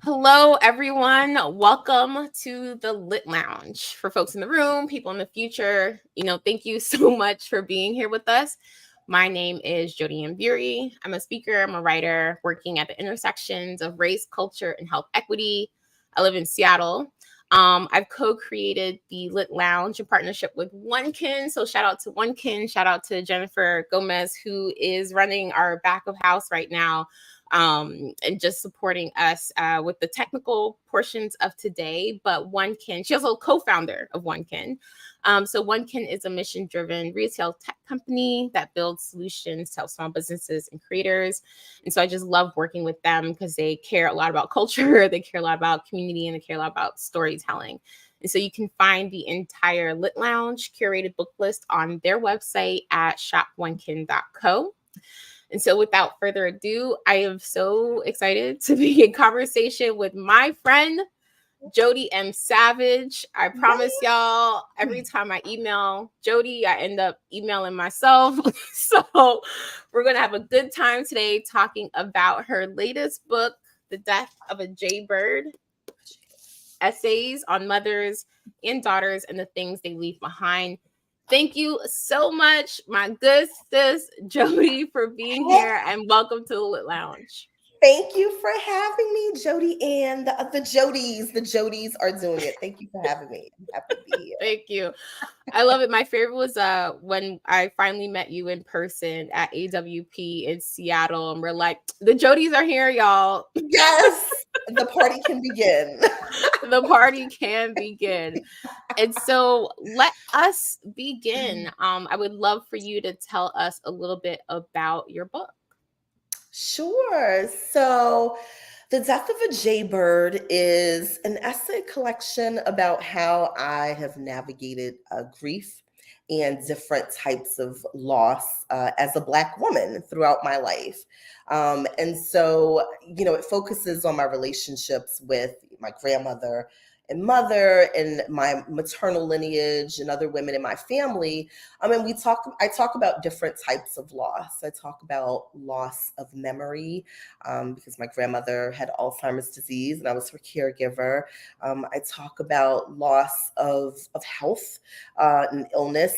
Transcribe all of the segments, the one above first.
Hello, everyone. Welcome to the Lit Lounge. For folks in the room, people in the future, thank you so much for being here with us. My name is Jodi M. I'm a speaker, I'm a writer working at the intersections of race, culture, and health equity. I live in Seattle. I've co-created the Lit Lounge in partnership with oneKIN. So shout out to oneKIN, shout out to Jennifer Gomez, who is running our back of house right now, and just supporting us with the technical portions of today. But oneKIN, she's also co-founder of oneKIN. So oneKIN is a mission-driven retail tech company that builds solutions to help small businesses and creators. And so I just love working with them because they care a lot about culture, they care a lot about community, and they care a lot about storytelling. And so you can find the entire Lit Lounge curated book list on their website at shoponkin.co. And so without further ado, I am so excited to be in conversation with my friend, Jodi M. Savage. I promise y'all, every time I email Jodi, I end up emailing myself. So we're going to have a good time today talking about her latest book, The Death of a Jaybird, essays on mothers and daughters and the things they leave behind. Thank you so much, my good sis, Jodi, for being here, and welcome to the Lit Lounge. Thank you for having me, Jodi-Ann. The Jodis are doing it. Thank you for having me. I'm happy to be here. Thank you. I love it. My favorite was when I finally met you in person at AWP in Seattle, and we're like, the Jodis are here, y'all. Yes, the party can begin. The party can begin. And so let us begin. I would love for you to tell us a little bit about your book. Sure. So, The Death of a Jaybird is an essay collection about how I have navigated grief and different types of loss as a Black woman throughout my life. And so, it focuses on my relationships with my grandmother and mother and my maternal lineage and other women in my family. And I talk about different types of loss. I talk about loss of memory because my grandmother had Alzheimer's disease and I was her caregiver. I talk about loss of health and illness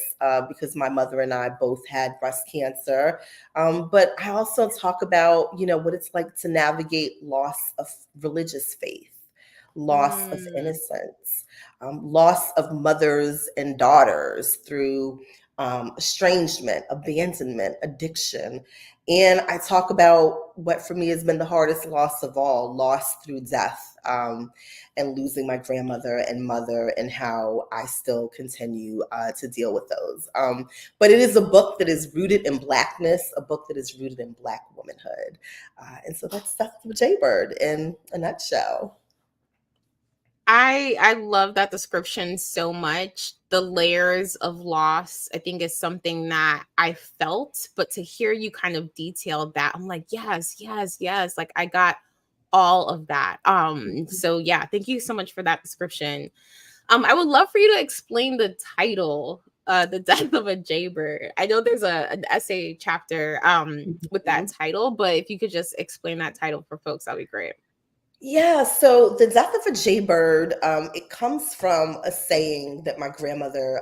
because my mother and I both had breast cancer. But I also talk about, what it's like to navigate loss of religious faith, loss of innocence, loss of mothers and daughters through estrangement, abandonment, addiction. And I talk about what for me has been the hardest loss of all, loss through death, and losing my grandmother and mother, and how I still continue to deal with those. But it is a book that is rooted in Blackness, a book that is rooted in Black womanhood. And so that's Death of a Jaybird in a nutshell. I love that description so much. The layers of loss, I think, is something that I felt, but to hear you kind of detail that, I'm like, yes, yes, yes. Like I got all of that. So yeah, thank you so much for that description. I would love for you to explain the title, The Death of a Jaybird. I know there's an essay chapter with that title, but if you could just explain that title for folks, that'd be great. Yeah, so the death of a jaybird, it comes from a saying that my grandmother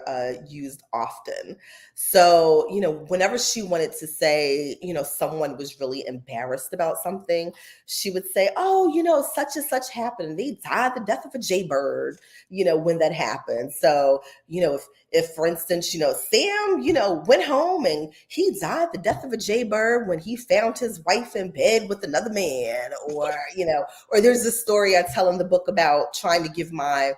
used often. So, whenever she wanted to say, someone was really embarrassed about something, she would say, oh, such and such happened. They died the death of a jaybird, when that happened. So, if for instance, Sam, went home and he died the death of a jaybird when he found his wife in bed with another man, or there's this story I tell in the book about trying to give my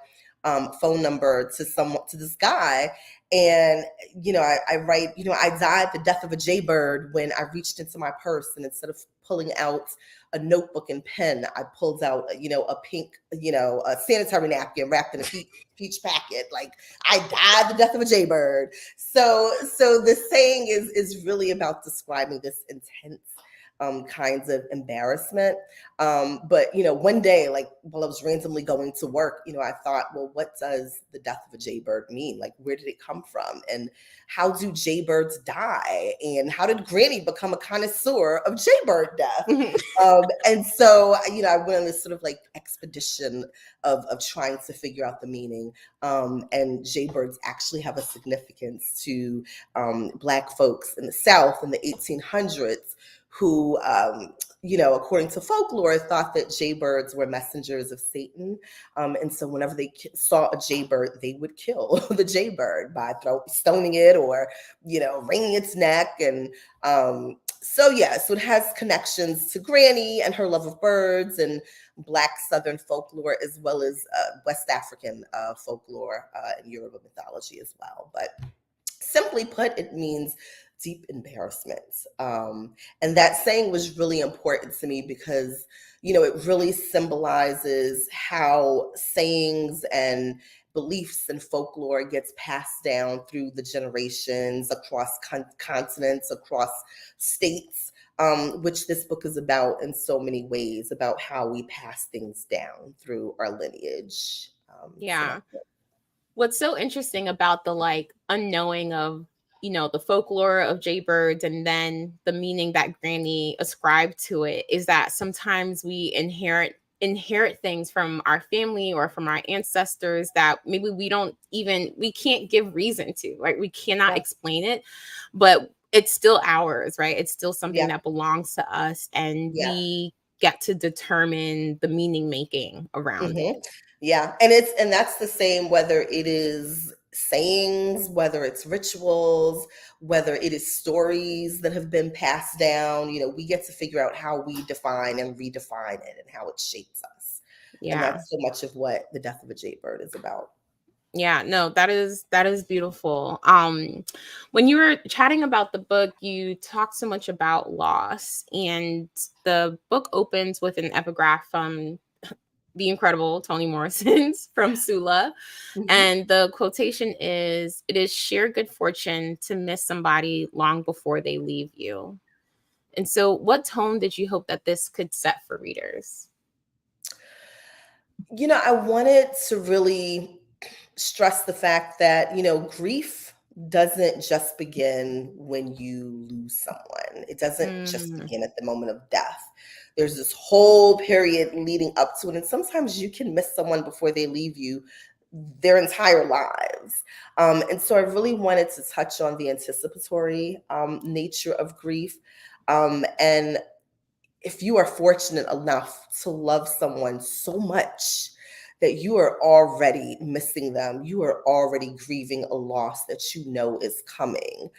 phone number to this guy. And, I write, I died the death of a jaybird when I reached into my purse and instead of pulling out a notebook and pen, I pulled out, a pink, a sanitary napkin wrapped in a peach packet. Like I died the death of a jaybird. So the saying is really about describing this intense kinds of embarrassment. But, one day, like while I was randomly going to work, I thought, well, what does the death of a jaybird mean? Like, where did it come from? And how do jaybirds die? And how did Granny become a connoisseur of jaybird death? And so, I went on this sort of like expedition of trying to figure out the meaning. And jaybirds actually have a significance to Black folks in the South in the 1800s who, according to folklore, thought that jaybirds were messengers of Satan. And so whenever they saw a jaybird, they would kill the jaybird by stoning it or, wringing its neck. And so it has connections to Granny and her love of birds and Black Southern folklore, as well as West African folklore and Yoruba mythology as well. But simply put, it means deep embarrassment. And that saying was really important to me because, it really symbolizes how sayings and beliefs and folklore gets passed down through the generations across continents, across states, which this book is about in so many ways, about how we pass things down through our lineage. Yeah. What's so interesting about the like unknowing of, the folklore of jaybirds and then the meaning that Granny ascribed to it is that sometimes we inherit things from our family or from our ancestors that maybe we can't give reason to, right? We cannot explain it, but it's still ours, right? It's still something that belongs to us, and we get to determine the meaning making around it. Yeah. And that's the same whether it is sayings, whether it's rituals, whether it is stories that have been passed down. We get to figure out how we define and redefine it and how it shapes us. And that's so much of what the death of a jaybird is about. Yeah, no, that is beautiful. When you were chatting about the book, you talked so much about loss, and the book opens with an epigraph from the incredible Toni Morrison's From Sula. And the quotation is, "It is sheer good fortune to miss somebody long before they leave you." And so what tone did you hope that this could set for readers? I wanted to really stress the fact that, grief doesn't just begin when you lose someone. It doesn't just begin at the moment of death. There's this whole period leading up to it. And sometimes you can miss someone before they leave you their entire lives. And so I really wanted to touch on the anticipatory nature of grief. And if you are fortunate enough to love someone so much that you are already missing them, you are already grieving a loss that is coming,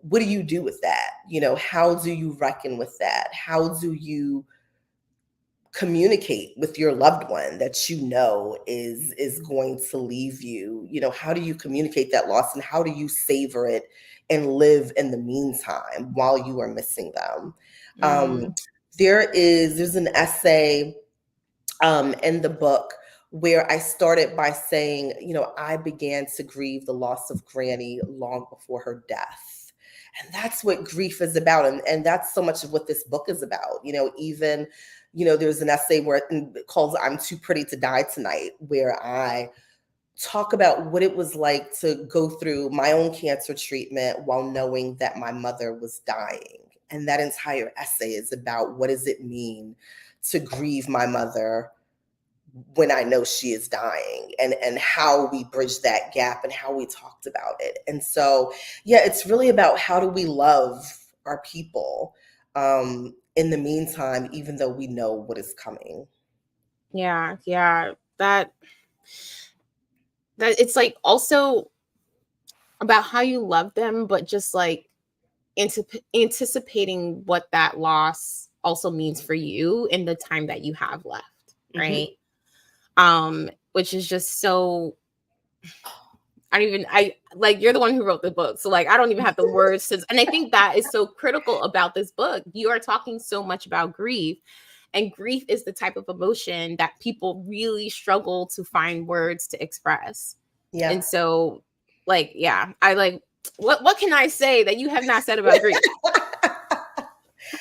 what do you do with that? How do you reckon with that? How do you communicate with your loved one that is going to leave you? How do you communicate that loss, and how do you savor it and live in the meantime while you are missing them? There's an essay in the book where I started by saying, I began to grieve the loss of Granny long before her death. And that's what grief is about. And that's so much of what this book is about. Even, there's an essay where it calls "I'm Too Pretty to Die Tonight," where I talk about what it was like to go through my own cancer treatment while knowing that my mother was dying. And that entire essay is about what does it mean to grieve my mother when I know she is dying, and how we bridge that gap and how we talked about it. And so, it's really about how do we love our people in the meantime, even though we know what is coming. Yeah. That it's like also about how you love them, but just like anticipating what that loss also means for you in the time that you have left, right? Which is just so, I like, you're the one who wrote the book, so like I don't even have the words to, and I think that is so critical about this book. You are talking so much about grief, and grief is the type of emotion that people really struggle to find words to express. And so I like, what can I say that you have not said about grief?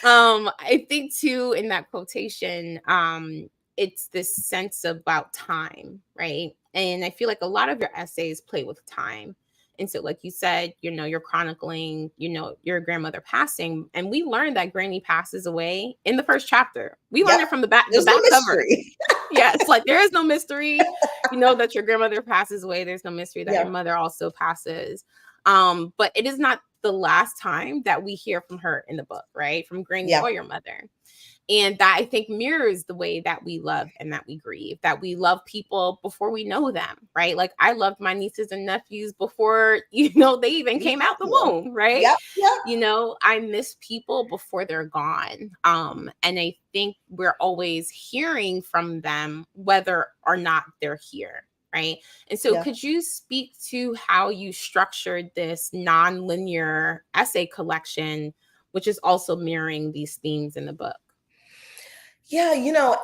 I think too in that quotation, it's this sense about time, right? And I feel like a lot of your essays play with time. And so, like you said, you're chronicling, your grandmother passing, and we learned that Granny passes away in the first chapter. We learned Yep. it from the There's no back cover. mystery. Yes, like there is no mystery. You know that your grandmother passes away. There's no mystery that your Yeah. mother also passes. But it is not the last time that we hear from her in the book, right? From Granny Yeah. or your mother. And that I think mirrors the way that we love and that we grieve, that we love people before we know them, right? Like I loved my nieces and nephews before, they even We came have out the you. womb, right? Yep. Yep. I miss people before they're gone. And I think we're always hearing from them whether or not they're here. Right. And so Yeah. could you speak to how you structured this non-linear essay collection, which is also mirroring these themes in the book? Yeah,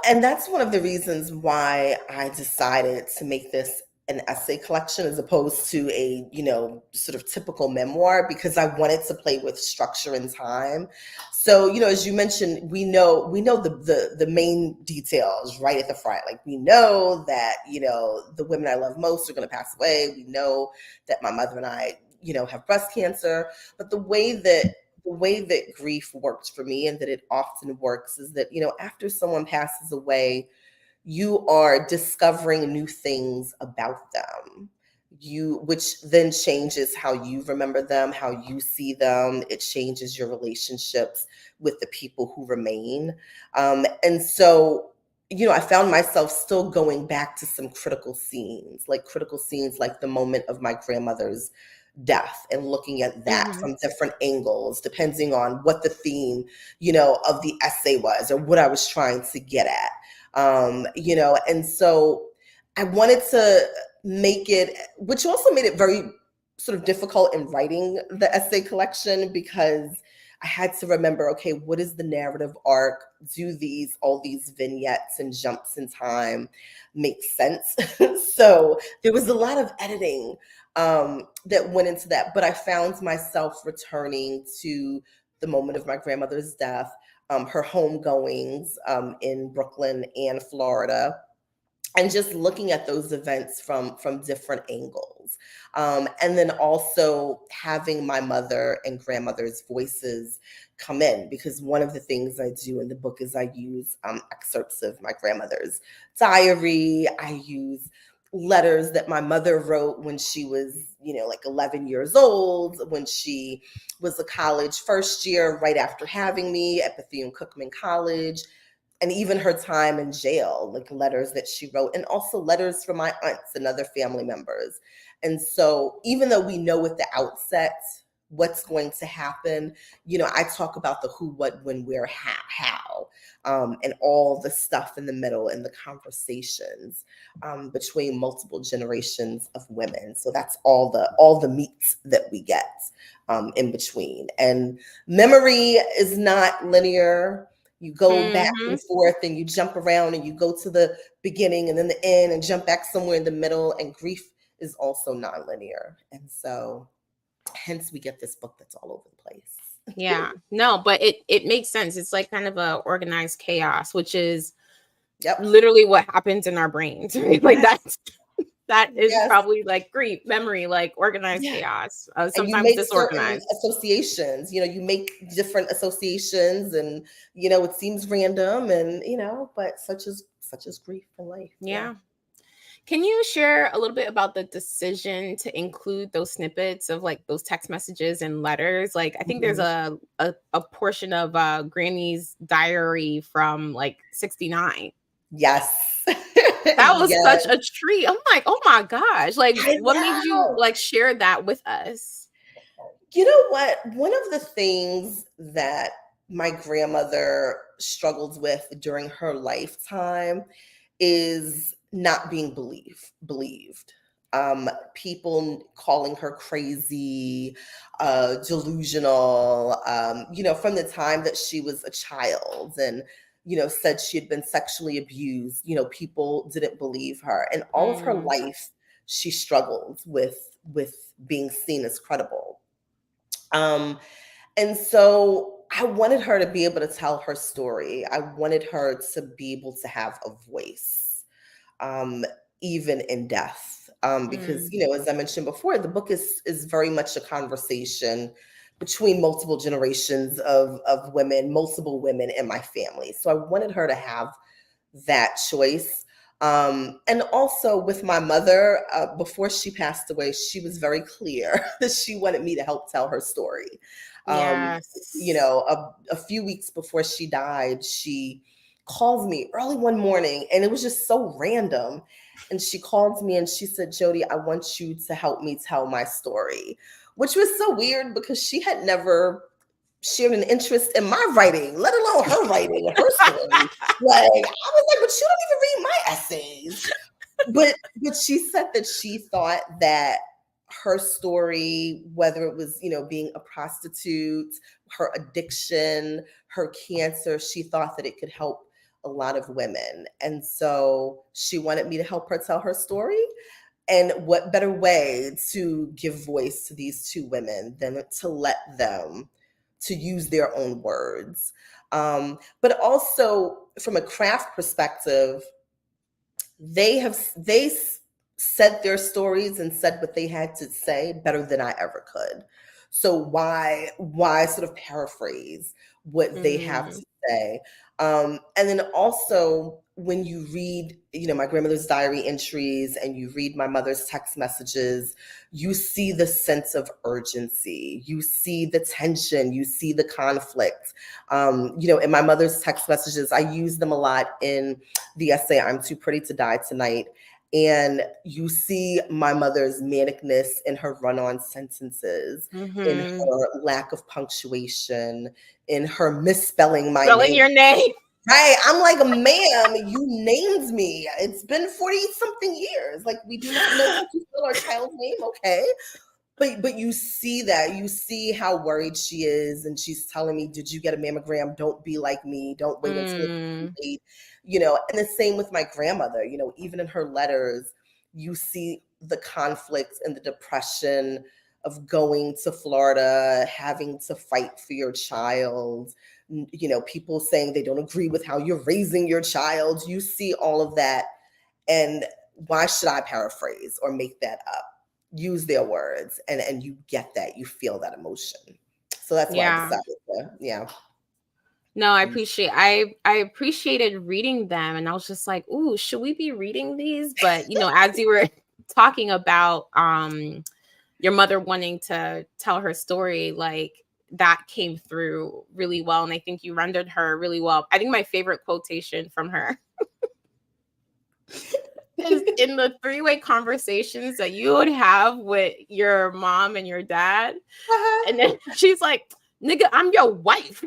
and that's one of the reasons why I decided to make this an essay collection as opposed to a, sort of typical memoir, because I wanted to play with structure and time. So, as you mentioned, we know the main details right at the front. Like we know that, the women I love most are going to pass away. We know that my mother and I, have breast cancer, but the way that grief works for me, and that it often works, is that after someone passes away, you are discovering new things about them, which then changes how you remember them, how you see them. It changes your relationships with the people who remain. And so I found myself still going back to some critical scenes like the moment of my grandmother's death, and looking at that Mm-hmm. from different angles, depending on what the theme, of the essay was, or what I was trying to get at. And so I wanted to make it, which also made it very sort of difficult in writing the essay collection, because I had to remember, okay, what is the narrative arc? Do all these vignettes and jumps in time make sense? So there was a lot of editing that went into that, but I found myself returning to the moment of my grandmother's death, her homegoings in Brooklyn and Florida, and just looking at those events from different angles, and then also having my mother and grandmother's voices come in, because one of the things I do in the book is I use excerpts of my grandmother's diary. I use letters that my mother wrote when she was like 11 years old, when she was a college first year, right after having me at Bethune-Cookman College, and even her time in jail, like letters that she wrote, and also letters from my aunts and other family members. And so even though we know at the outset what's going to happen, I talk about the who, what, when, where, how, and all the stuff in the middle, and the conversations between multiple generations of women. So that's all the meat that we get in between. And memory is not linear. You go back Mm-hmm. and forth, and you jump around, and you go to the beginning and then the end, and jump back somewhere in the middle. And grief is also nonlinear. And so hence we get this book that's all over the place. Yeah. No, but it makes sense. It's like kind of a organized chaos, which is Yep. literally what happens in our brains, right? Like Yes. that is Yes. probably like grief, memory, like organized Yeah. chaos, And you sometimes make certain disorganized. associations, you make different associations, and it seems random, and but such as grief in life. Yeah. Yeah. Can you share a little bit about the decision to include those snippets of like those text messages and letters? Like I think there's Mhm. a portion of Granny's diary from like 69. Yes. That was Yes. such a treat. I'm like, "Oh my gosh." Like I what made you know. like share that with us? You know what? One of the things that my grandmother struggled with during her lifetime is not being believed. People calling her crazy, delusional, from the time that she was a child, and said she had been sexually abused. People didn't believe her, and all of her Mm, life she struggled with being seen as credible. Um, and so I wanted her to be able to tell her story. I wanted her to be able to have a voice, um, even in death. Because, Mm. as I mentioned before, the book is very much a conversation between multiple generations of women, multiple women in my family. So I wanted her to have that choice. And also with my mother, before she passed away, she was very clear that she wanted me to help tell her story. Um, Yes. a few weeks before she died, she called me early one morning, and it was just so random. And she called me and she said, Jodi, I want you to help me tell my story, which was so weird because she had never shared an interest in my writing, let alone her writing and her story. Like I was like, but you don't even read my essays. But she said that she thought that her story, whether it was, being a prostitute, her addiction, her cancer, she thought that it could help a lot of women. And so she wanted me to help her tell her story. And what better way to give voice to these two women than to let them to use their own words. But also from a craft perspective, they said their stories and said what they had to say better than I ever could. So why sort of paraphrase what they have Mm. to say? And then also when you read, my grandmother's diary entries and you read my mother's text messages, you see the sense of urgency, you see the tension, you see the conflict. In my mother's text messages, I use them a lot in the essay, I'm Too Pretty to Die Tonight. And you see my mother's manicness in her run on sentences, in Mm-hmm. her lack of punctuation, in her misspelling my Spelling name. your name. Right. I'm like, ma'am, you named me. It's been 40 something years. Like, we do not know how to spell our child's name. Okay. But you see that. You see how worried she is. And she's telling me, did you get a mammogram? Don't be like me. Don't wait until it's too Mm. late. And the same with my grandmother, even in her letters, you see the conflict and the depression of going to Florida, having to fight for your child, people saying they don't agree with how you're raising your child. You see all of that. And why should I paraphrase or make that up? Use their words, and you get that, you feel that emotion. So that's why I Yeah. decided to, yeah. No, I appreciated reading them, and I was just like, "Ooh, should we be reading these?" But, as you were talking about your mother wanting to tell her story, like that came through really well, and I think you rendered her really well. I think my favorite quotation from her is in the three-way conversations that you would have with your mom and your dad. Uh-huh. And then she's like, "Nigga, I'm your wife."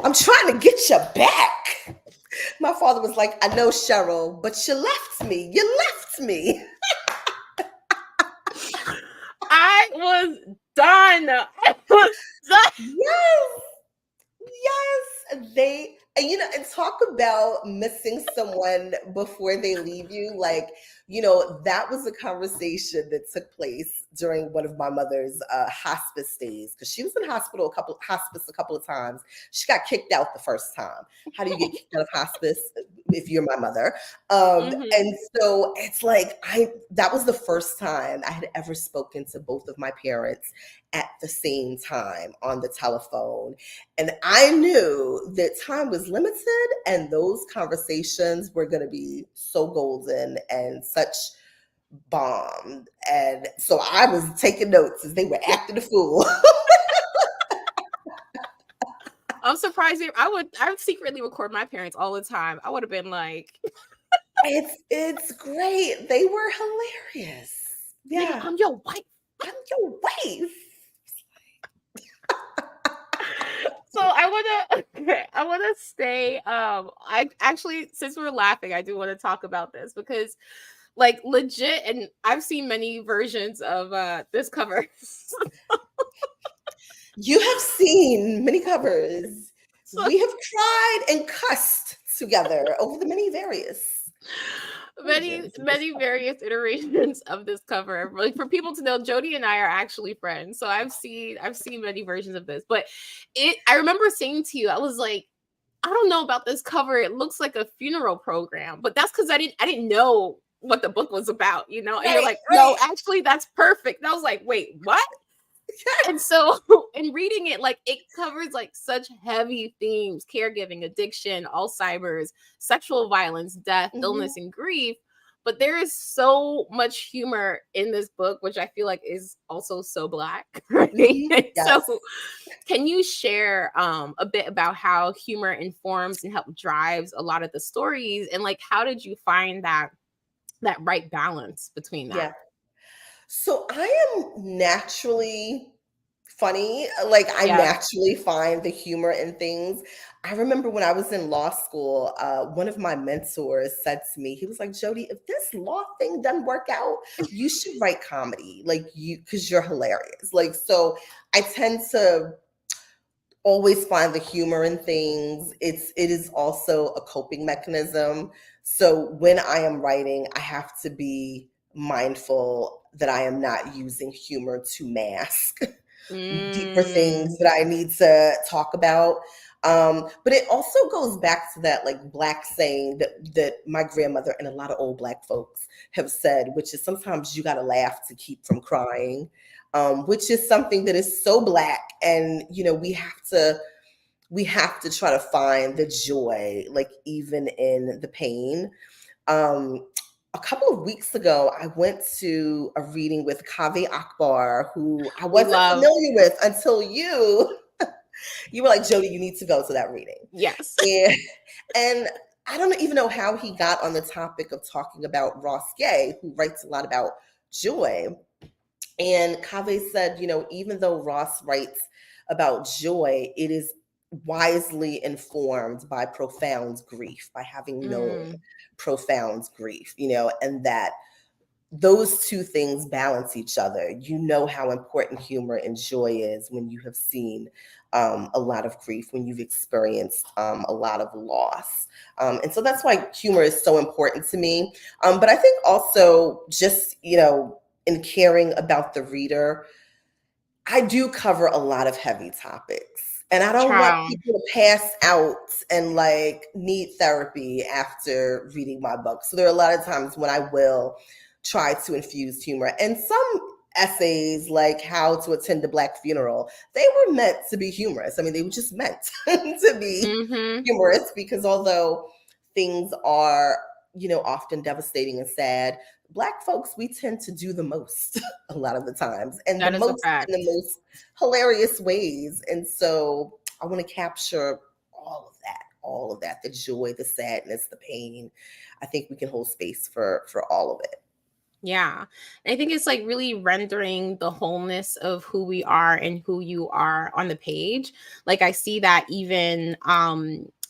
I'm trying to get you back. My father was like, I know, Cheryl, but you left me. You left me. I was done. I was done. Yes. Yes, and talk about missing someone before they leave you. Like, that was a conversation that took place during one of my mother's hospice stays because she was in hospice a couple of times. She got kicked out the first time. How do you get kicked out of hospice if you're my mother? Mhm. And so it's like that was the first time I had ever spoken to both of my parents at the same time on the telephone. And I knew that time was limited and those conversations were going to be so golden and such bomb. And so I was taking notes as they were acting a fool. I'm surprised I would secretly record my parents all the time. I would have been like, It's great. They were hilarious. "Nigga, Yeah. I'm your wife." I'm your wife. So I want to stay I actually, since we're laughing, I do want to talk about this because like legit, and I've seen many versions of this cover. You have seen many covers. So We have cried and cussed together over the many various. many various iterations of this cover. Like, for people to know, Jodi and I are actually friends, so I've seen many versions of this. But I remember saying to you, I was like, I don't know about this cover. It looks like a funeral program, but that's because I didn't know what the book was about, you know. And you're Right, like, no, right. actually, that's perfect. And I was like, wait, what? And so in reading it, like, it covers like such heavy themes: caregiving, addiction, Alzheimer's, sexual violence, death, Mhm. illness, and grief. But there is so much humor in this book, which I feel like is also so Black, right? Mhm. And Yes. so can you share a bit about how humor informs and help drives a lot of the stories, and like how did you find that right balance between that? Yeah. So I am naturally funny. Like I Yeah. naturally find the humor in things. I remember when I was in law school, one of my mentors said to me, he was like, Jodi, if this law thing doesn't work out, you should write comedy. Like you, because you're hilarious. Like, so I tend to always find the humor in things. It is also a coping mechanism. So when I am writing, I have to be mindful that I am not using humor to mask deeper Mm, things that I need to talk about. But it also goes back to that like Black saying that my grandmother and a lot of old Black folks have said, which is sometimes you got to laugh to keep from crying, which is something that is so Black. And you know, we have to try to find the joy, like even in the pain. Um, a couple of weeks ago, I went to a reading with Kaveh Akbar, who I we wasn't love, familiar with until you were like, Jodi, you need to go to that reading. yes. And, and I don't even know how he got on the topic of talking about Ross Gay, who writes a lot about joy. And Kaveh said, you know, even though Ross writes about joy, it is wisely informed by profound grief, by having known Mm, profound grief, you know, and that those two things balance each other. You know how important humor and joy is when you have seen a lot of grief, when you've experienced a lot of loss. And so that's why humor is so important to me. But I think also just, you know, in caring about the reader, I do cover a lot of heavy topics. And I don't want child. people to pass out and like need therapy after reading my book. So there are a lot of times when I will try to infuse humor. And some essays, like How to Attend a Black Funeral, they were meant to be humorous. I mean, they were just meant to be Mm-hmm. humorous because although things are, you know, often devastating and sad, Black folks, we tend to do the most a lot of the times, and the That is a most in fact. the most hilarious ways. And so I want to capture all of that, the joy, the sadness, the pain. I think we can hold space for all of it. Yeah. And I think it's like really rendering the wholeness of who we are and who you are on the page. Like, I see that even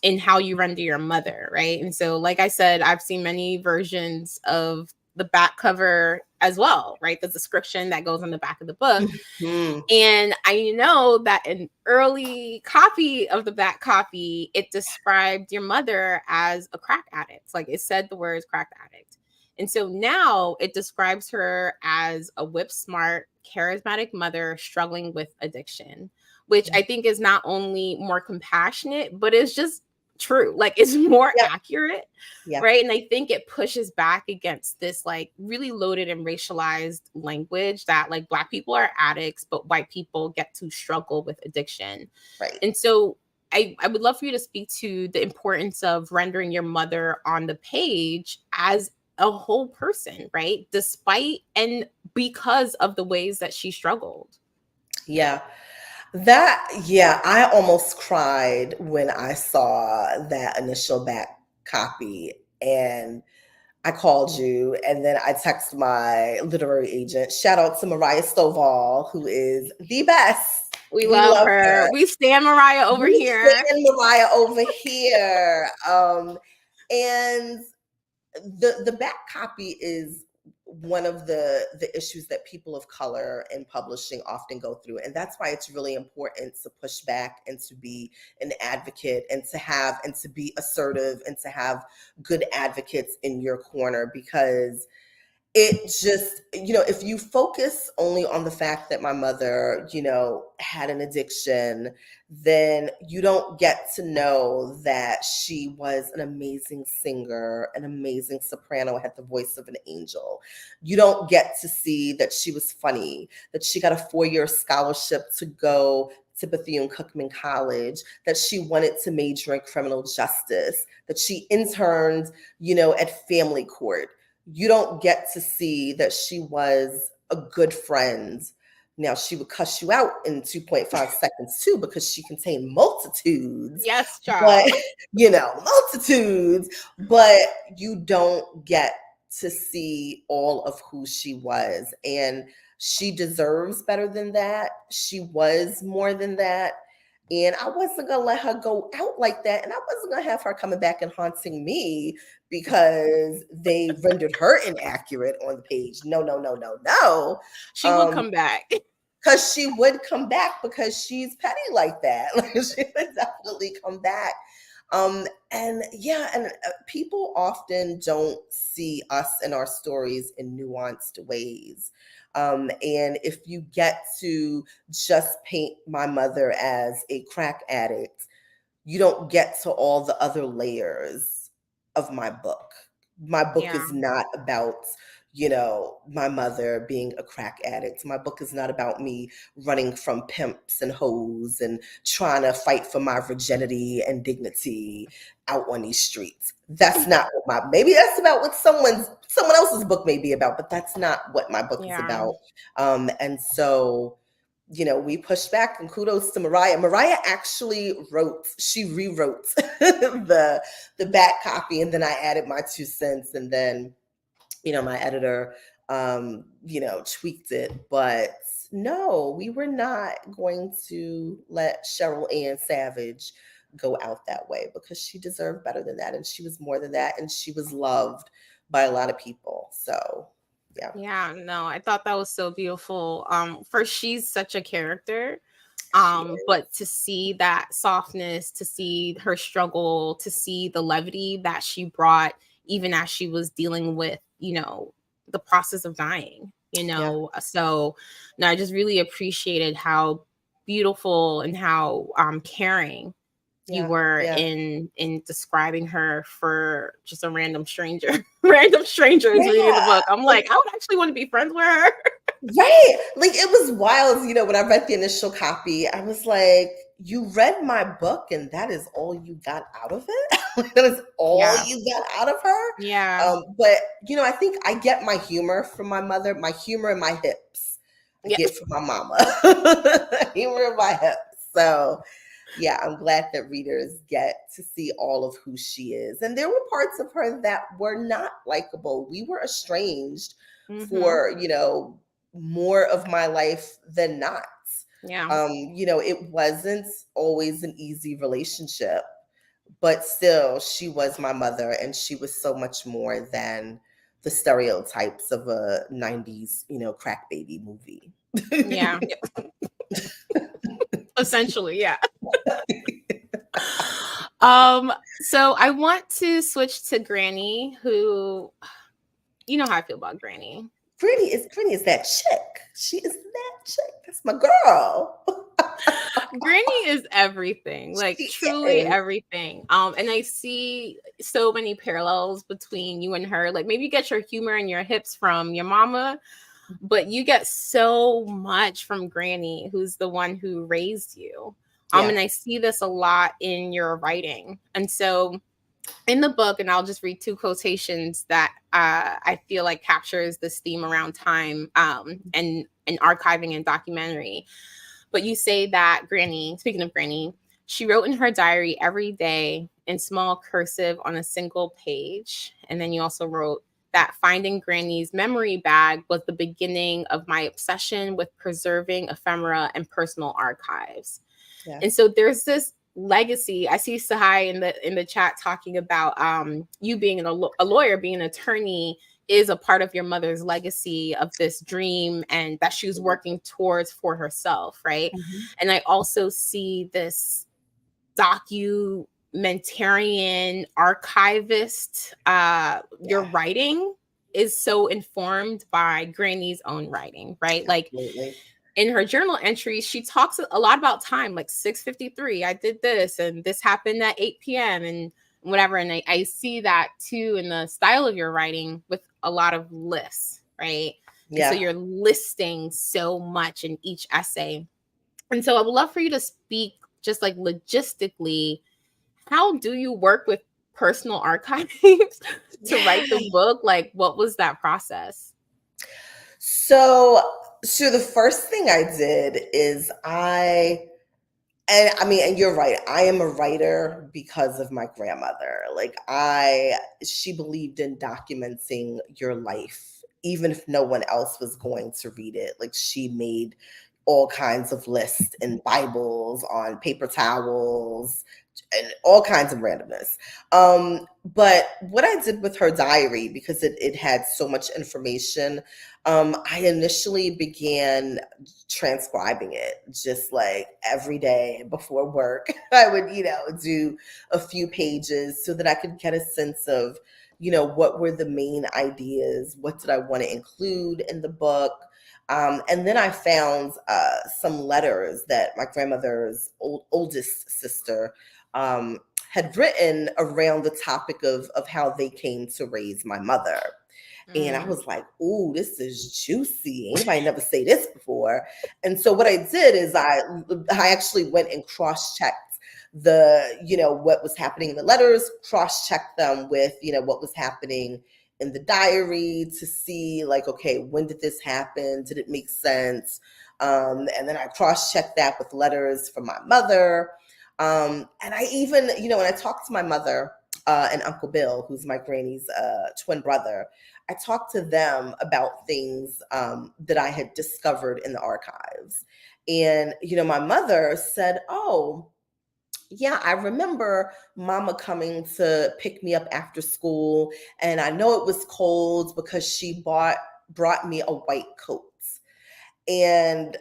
in how you render your mother, right? And so, like I said, I've seen many versions of the back cover as well, right? The description that goes on the back of the book. Mhm. And I know that an early copy of the back copy, it described your mother as a crack addict. Like, it said the words crack addict. And so now it describes her as a whip smart, charismatic mother struggling with addiction, which Yeah. I think is not only more compassionate, but it's just true. Like, it's more Yeah. accurate, Yeah. right? And I think it pushes back against this like really loaded and racialized language that like Black people are addicts, but white people get to struggle with addiction. Right. And so I would love for you to speak to the importance of rendering your mother on the page as a whole person, right? Despite and because of the ways that she struggled. Yeah. Yeah, I almost cried when I saw that initial back copy. And I called you and then I texted my literary agent. Shout out to Mariah Stovall, who is the best. We We love love her. her. We stand Mariah over We here. stand Mariah over here. And the back copy is one of the issues that people of color in publishing often go through. And that's why it's really important to push back and to be an advocate and to be assertive and to have good advocates in your corner, because it just, if you focus only on the fact that my mother, had an addiction, then you don't get to know that she was an amazing singer, an amazing soprano, had the voice of an angel. You don't get to see that she was funny, that she got a 4-year scholarship to go to Bethune-Cookman College, that she wanted to major in criminal justice, that she interned, at family court. You don't get to see that she was a good friend. Now, she would cuss you out in 2.5 seconds too, because she contained multitudes. Yes, But, child. multitudes, but you don't get to see all of who she was. And she deserves better than that. She was more than that. And I wasn't going to let her go out like that. And I wasn't going to have her coming back and haunting me because they rendered her inaccurate on the page. No, no, no, no, no. She would come back. Because she would come back, because she's petty like that. Like, she would definitely come back. And people often don't see us and our stories in nuanced ways. And if you get to just paint my mother as a crack addict, you don't get to all the other layers of my book. My book is not about, my mother being a crack addict. My book is not about me running from pimps and hoes and trying to fight for my virginity and dignity out on these streets. That's not what maybe that's about what someone else's book may be about, but that's not what my book is about. And so, we pushed back, and kudos to Mariah. Mariah actually rewrote the back copy, and then I added my 2 cents, and then, my editor, tweaked it. But no, we were not going to let Cheryl Ann Savage go out that way, because she deserved better than that, and she was more than that, and she was loved by a lot of people. So Yeah, no, I thought that was so beautiful. First, she's such a character. But to see that softness, to see her struggle, to see the levity that she brought, even as she was dealing with, the process of dying, So no, I just really appreciated how beautiful and how caring you were in describing her for just a random stranger. Random strangers reading the book. I'm like, I would actually want to be friends with her. Right. Like, it was wild, when I read the initial copy, I was like, you read my book and that is all you got out of it? That is all you got out of her? Yeah. But, I think I get my humor from my mother, my humor in my hips. I get from my mama. Humor in my hips. So, yeah, I'm glad that readers get to see all of who she is. And there were parts of her that were not likable. We were estranged for, more of my life than not. It wasn't always an easy relationship, but still, she was my mother, and she was so much more than the stereotypes of a 90s, crack baby movie. Yeah. Essentially, yeah. So I want to switch to Granny, who, you know how I feel about Granny. Granny is that chick. She is that chick. That's my girl. Granny is everything, like truly everything. And I see so many parallels between you and her. Like, maybe you get your humor and your hips from your mama, but you get so much from Granny, who's the one who raised you. And I see this a lot in your writing. And so in the book, and I'll just read 2 quotations that I feel like captures this theme around time and archiving and documentary. But you say that Granny, speaking of Granny, she wrote in her diary every day in small cursive on a single page. And then you also wrote that finding Granny's memory bag was the beginning of my obsession with preserving ephemera and personal archives. Yeah. And so there's this legacy. I see Sahai in the chat talking about you being a lawyer, being an attorney, is a part of your mother's legacy of this dream and that she was working towards for herself, right? Mhm. And I also see this documentarian archivist. Your Yeah, writing is so informed by Granny's own writing, right? Like absolutely. in her journal entries, she talks a lot about time, like 6:53, I did this, and this happened at 8 p.m. and whatever. And I see that too in the style of your writing with a lot of lists, right? And so Yeah. you're listing so much in each essay. And so I would love for you to speak just like logistically, how do you work with personal archives to write Yeah. the book? Like, what was that process? So, the first thing I did is and I mean, and you're right. I am a writer because of my grandmother. Like she believed in documenting your life, even if no one else was going to read it. Like she made all kinds of lists in Bibles, on paper towels, and all kinds of randomness. But what I did with her diary, because it had so much information, I initially began transcribing it just like every day before work. I would, do a few pages so that I could get a sense of, what were the main ideas? What did I want to include in the book? And then I found some letters that my grandmother's oldest sister had written around the topic of how they came to raise my mother. And I Mm. was like, "Ooh, this is juicy. Anybody never say this before." And so what I did is I actually went and cross-checked what was happening in the letters, cross-checked them with, what was happening in the diary to see like, okay, when did this happen? Did it make sense? And then I cross-checked that with letters from my mother. And I even, when I talked to my mother and Uncle Bill, who's my granny's twin brother, I talked to them about things that I had discovered in the archives. And, my mother said, "Oh, yeah, I remember mama coming to pick me up after school. And I know it was cold because she brought me a white coat." And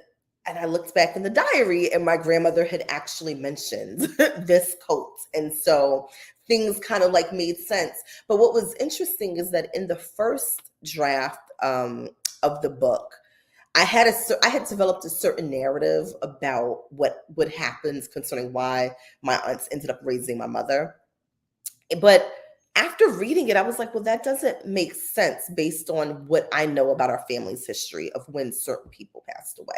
I looked back in the diary and my grandmother had actually mentioned this coat. And so things kind of like made sense. But what was interesting is that in the first draft of the book, I had developed a certain narrative about what happens concerning why my aunts ended up raising my mother. But after reading it, I was like, well, that doesn't make sense based on what I know about our family's history of when certain people passed away.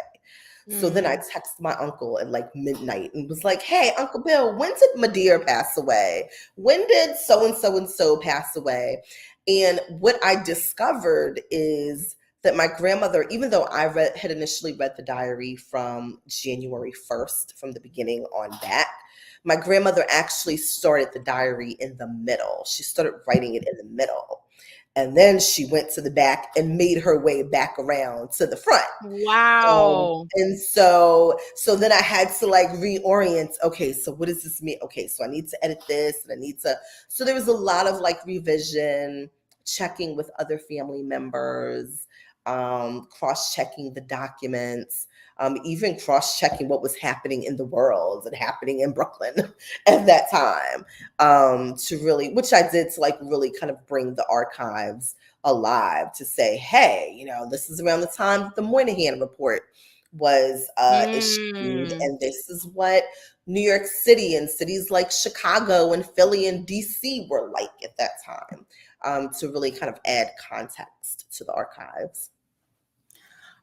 So then I Mm. texted my uncle at like midnight and was like, "Hey, Uncle Bill, when did Madeir pass away? When did so and so pass away?" And what I discovered is that my grandmother, even though had initially read the diary from January 1st, from the beginning on back, my grandmother actually started the diary in the middle. She started writing it in the middle. And then she went to the back and made her way back around to the front. Wow. And so then I had to like reorient. Okay, so what does this mean? Okay, so I need to edit this and I need to. So there was a lot of like revision, checking with other family members, cross-checking the documents, even cross-checking what was happening in the world and happening in Brooklyn at that time, to really, which I did to like really kind of bring the archives alive to say, hey, this is around the time that the Moynihan report was issued, Mm. and this is what New York City and cities like Chicago and Philly and DC were like at that time, to really kind of add context to the archives.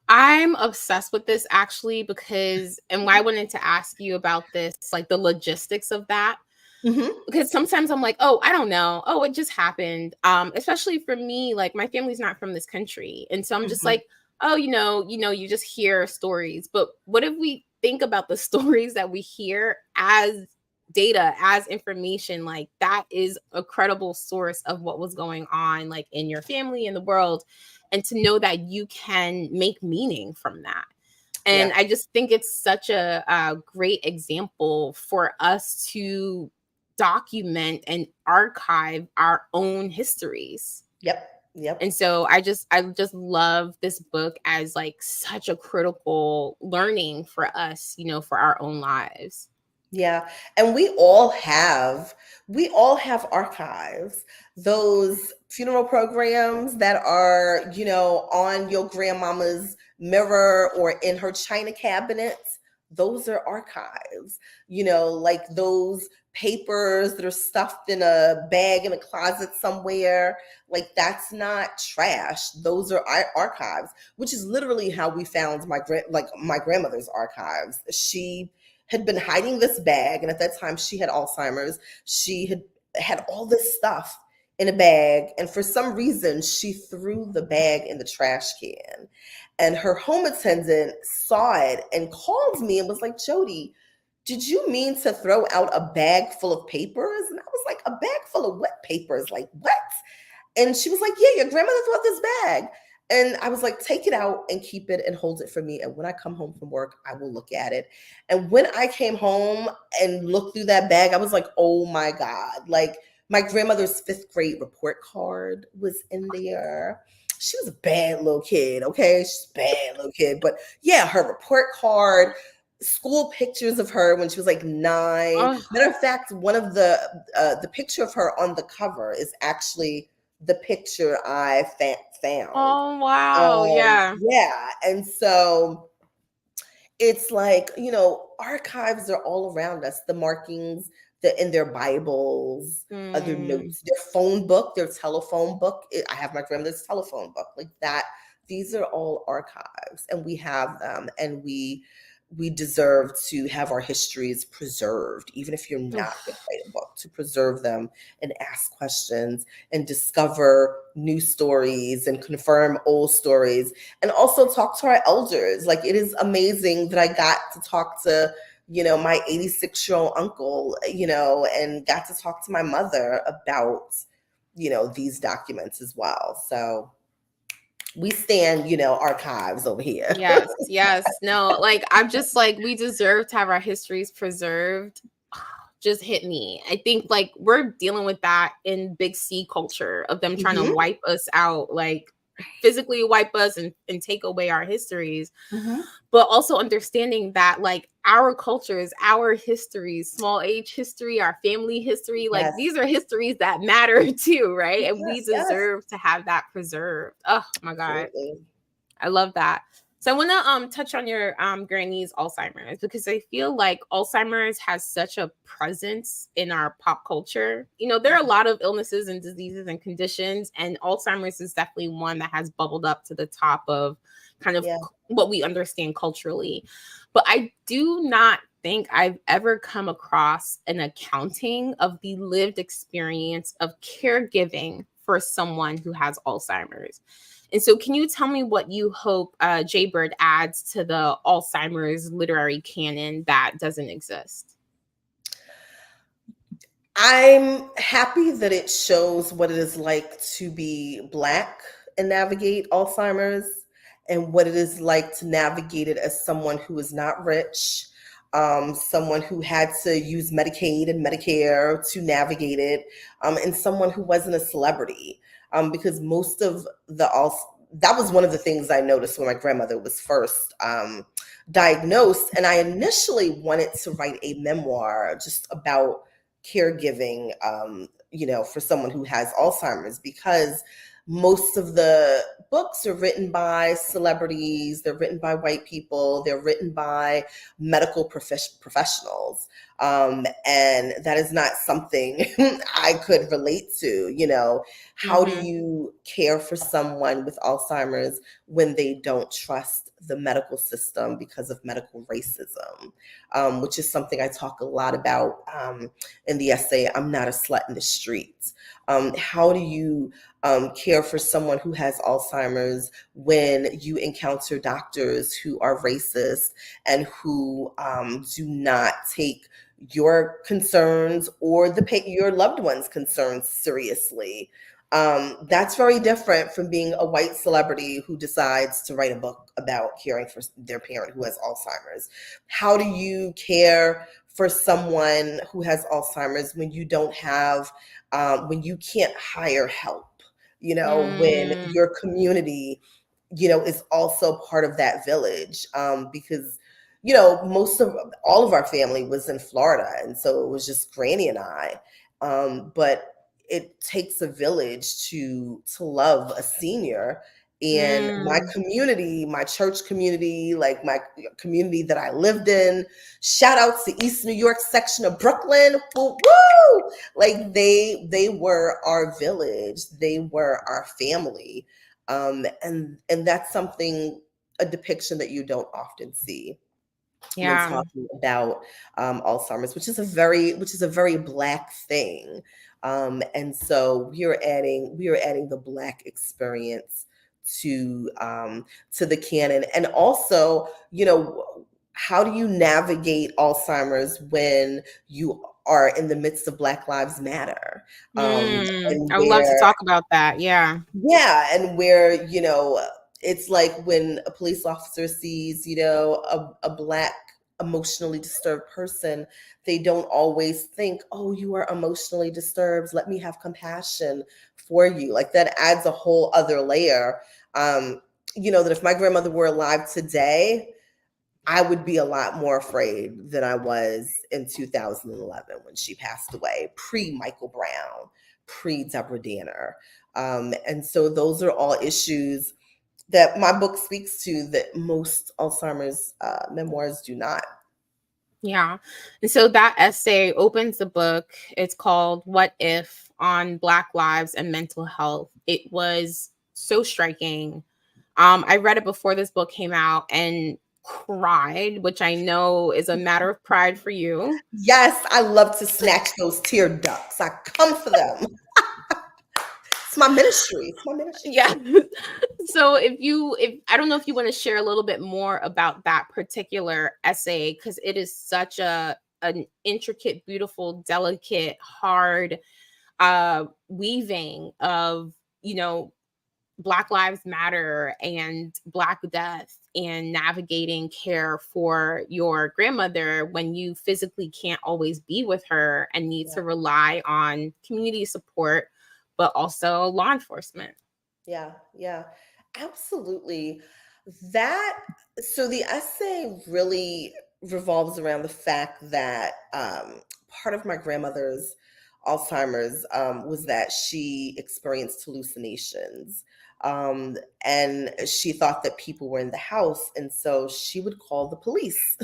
I'm obsessed with this actually because, and why I wanted to ask you about this, like the logistics of that, Hmm. because sometimes I'm like, oh, I don't know. Oh, it just happened. Especially for me, like my family's not from this country. And so I'm just Hmm. like, oh, you just hear stories. But what if we think about the stories that we hear as data, as information? Like that is a credible source of what was going on, like in your family, in the world. And to know that you can make meaning from that. And Yeah. I just think it's such a great example for us to document and archive our own histories. Yep. Yep. And so I just love this book as like such a critical learning for us, for our own lives. Yeah. And we all have archives. Those funeral programs that are, on your grandmama's mirror or in her china cabinet, those are archives. Like those papers that are stuffed in a bag in a closet somewhere, like that's not trash. Those are archives, which is literally how we found my grandmother's archives. She had been hiding this bag, and at that time she had Alzheimer's. She had all this stuff in a bag, and for some reason she threw the bag in the trash can. And her home attendant saw it and called me and was like, Jodi, did you mean to throw out a bag full of papers? And I was like, a bag full of what papers? Like, what? And she was like, yeah, your grandmother threw out this bag. And I was like, take it out and keep it and hold it for me. And when I come home from work, I will look at it. And when I came home and looked through that bag, I was like, oh my God. Like my grandmother's 5th grade report card was in there. She was a bad little kid, okay? She's a bad little kid. But yeah, her report card, school pictures of her when she was like 9. Oh, Matter of fact, one of the picture of her on the cover is actually the picture I found. oh wow. Yeah. Yeah. And so it's like, archives are all around us, the markings in their Bibles, their Mm. notes, their phone book, their telephone book. I have my grandmother's telephone book, like that. These are all archives, and we have them, and we deserve to have our histories preserved, even if you're not going to Oof. write a book, to preserve them and ask questions and discover new stories and confirm old stories, and also talk to our elders. Like, it is amazing that I got to talk to, my 86-year-old uncle, and got to talk to my mother about, these documents as well. So we stand, archives over here. Yes, yes. No, like I'm just like we deserve to have our histories preserved. Just hit me. I think like we're dealing with that in big C culture of them trying to Mhm. wipe us out, like physically wipe us and take away our histories, Mhm. but also understanding that like our cultures, our histories, small age history, our family history, like Yes. these are histories that matter too, right? And we Yes, yes. deserve to have that preserved. Oh my God. Absolutely. I love that. So I want to touch on your granny's Alzheimer's, because I feel like Alzheimer's has such a presence in our pop culture. There are a lot of illnesses and diseases and conditions, and Alzheimer's is definitely one that has bubbled up to the top of kind of Yeah. what we understand culturally. But I do not think I've ever come across an accounting of the lived experience of caregiving for someone who has Alzheimer's. And so, can you tell me what you hope Jaybird adds to the Alzheimer's literary canon that doesn't exist? I'm happy that it shows what it is like to be Black and navigate Alzheimer's, and what it is like to navigate it as someone who is not rich, someone who had to use Medicaid and Medicare to navigate it, and someone who wasn't a celebrity. Because most of that was one of the things I noticed when my grandmother was first diagnosed. And I initially wanted to write a memoir just about caregiving, for someone who has Alzheimer's, because most of the books are written by celebrities, they're written by white people, they're written by medical professionals. And that is not something I could relate to. How do Mm-hmm. you care for someone with Alzheimer's when they don't trust the medical system because of medical racism, which is something I talk a lot about in the essay, I'm Not a Slut in the Streets. How do you care for someone who has Alzheimer's when you encounter doctors who are racist and who do not take your concerns or your loved one's concerns seriously? That's very different from being a white celebrity who decides to write a book about caring for their parent who has Alzheimer's. How do you care for someone who has Alzheimer's when you don't have, when you can't hire help? when Mm, your community, is also part of that village. Because, most of all of our family was in Florida. And so it was just Granny and I. But it takes a village to love a senior. And my mm. community, my church community, like my community that I lived in, shout out to East New York section of Brooklyn. Woo, woo! Like they were our village. They were our family. And that's something, a depiction that you don't often see when Yeah. talking about Alzheimer's, which is a very Black thing. And so we are adding the Black experience to the canon. And also, how do you navigate Alzheimer's when you are in the midst of Black Lives Matter? And I would love to where talk about that. Yeah. Yeah, and where, it's like when a police officer sees, a Black emotionally disturbed person, they don't always think, oh, you are emotionally disturbed. Let me have compassion for you. Like that adds a whole other layer. That if my grandmother were alive today, I would be a lot more afraid than I was in 2011 when she passed away, pre Michael Brown, pre Deborah Danner. And so those are all issues that my book speaks to that most Alzheimer's memoirs do not. Yeah. And so that essay opens the book. It's called What If on Black Lives and Mental Health. It was so striking. I read it before this book came out and cried, which I know is a matter of pride for you. Yes, I love to snatch those tear ducts. I come for them. It's my ministry. It's my ministry. Yeah. So if I don't know if you want to share a little bit more about that particular essay, because it is such an intricate, beautiful, delicate, hard weaving of, you know, Black Lives Matter and Black death and navigating care for your grandmother when you physically can't always be with her and need Yeah. to rely on community support, but also law enforcement. Yeah, yeah, absolutely. That so the essay really revolves around the fact that part of my grandmother's Alzheimer's was that she experienced hallucinations. And she thought that people were in the house, and so she would call the police.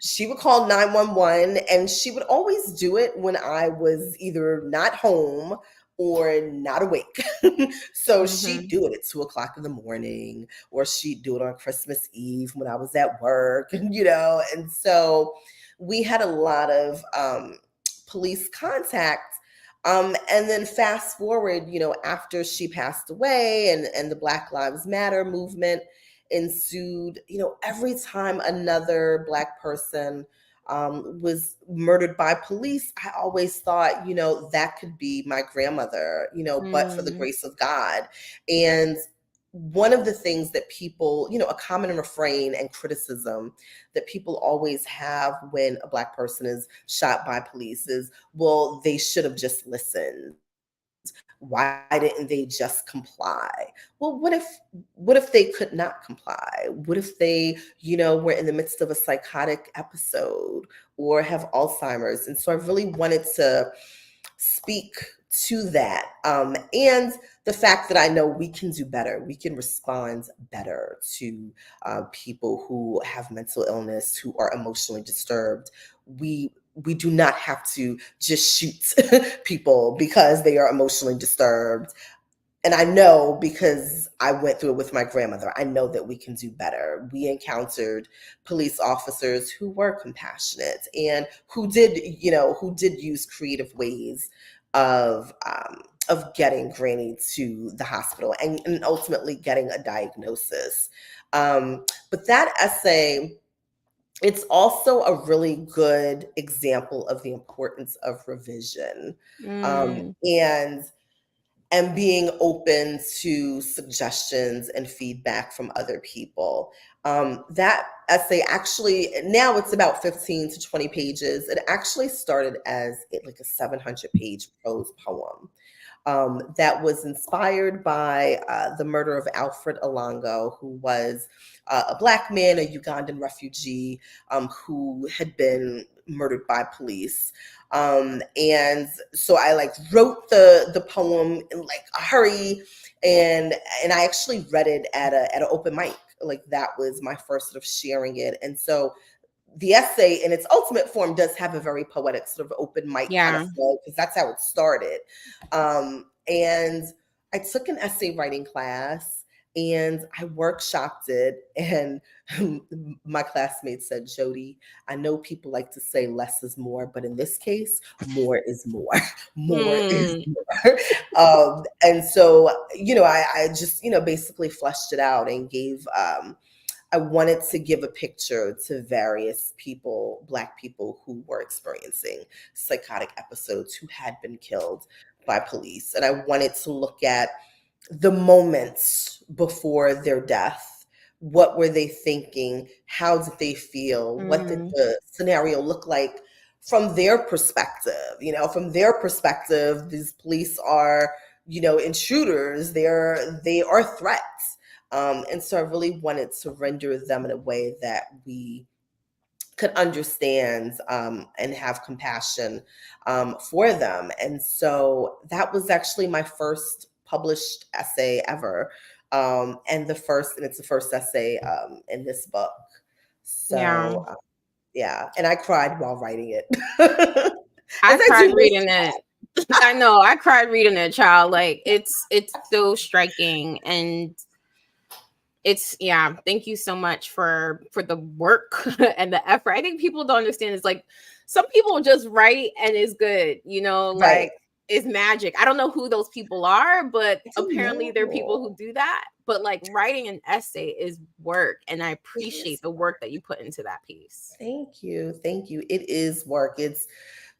She would call 911, and she would always do it when I was either not home or not awake. So she'd Mhm. do it at 2 o'clock in the morning, or she'd do it on Christmas Eve when I was at work, and so we had a lot of police contact. And then fast forward, after she passed away and the Black Lives Matter movement ensued, every time another Black person was murdered by police, I always thought, that could be my grandmother, but for the Mm. grace of God. And one of the things that people, a common refrain and criticism that people always have when a Black person is shot by police is, well, they should have just listened. Why didn't they just comply? Well, what if they could not comply? What if they, were in the midst of a psychotic episode or have Alzheimer's? And so I really wanted to speak to that. And the fact that I know we can do better, we can respond better to people who have mental illness, who are emotionally disturbed. We do not have to just shoot people because they are emotionally disturbed. And I know, because I went through it with my grandmother, I know that we can do better. We encountered police officers who were compassionate and who did use creative ways of getting Granny to the hospital and ultimately getting a diagnosis. But that essay, it's also a really good example of the importance of revision. Um, Mm. and and being open to suggestions and feedback from other people. That essay actually, now it's about 15 to 20 pages. It actually started as like a 700-page prose poem. that was inspired by the murder of Alfred Alongo, who was a Black man, a Ugandan refugee who had been murdered by police. And so I like wrote the poem in like a hurry, and I actually read it at an open mic. Like that was my first sort of sharing it. And so the essay in its ultimate form does have a very poetic sort of open mic kind of flow, because that's how it started. And I took an essay writing class and I workshopped it, and my classmate said, Jodi, I know people like to say less is more, but in this case, more is more. More is more. And so, I just, basically fleshed it out and gave I wanted to give a picture to various people, Black people who were experiencing psychotic episodes, who had been killed by police. And I wanted to look at the moments before their death. What were they thinking? How did they feel? What did the scenario look like from their perspective? From their perspective, these police are, intruders. They are threats. And so I really wanted to render them in a way that we could understand and have compassion for them. And so that was actually my first published essay ever. And it's the first essay in this book. So yeah, and I cried while writing it. I cried reading it. I know, I cried reading it, child. Like it's so striking, and thank you so much for the work and the effort. I think people don't understand, it's like some people just write and it's good, like it's magic. I don't know who those people are, but apparently there are people who do that. But like writing an essay is work, and I appreciate the work that you put into that piece. Thank you. It is work. It's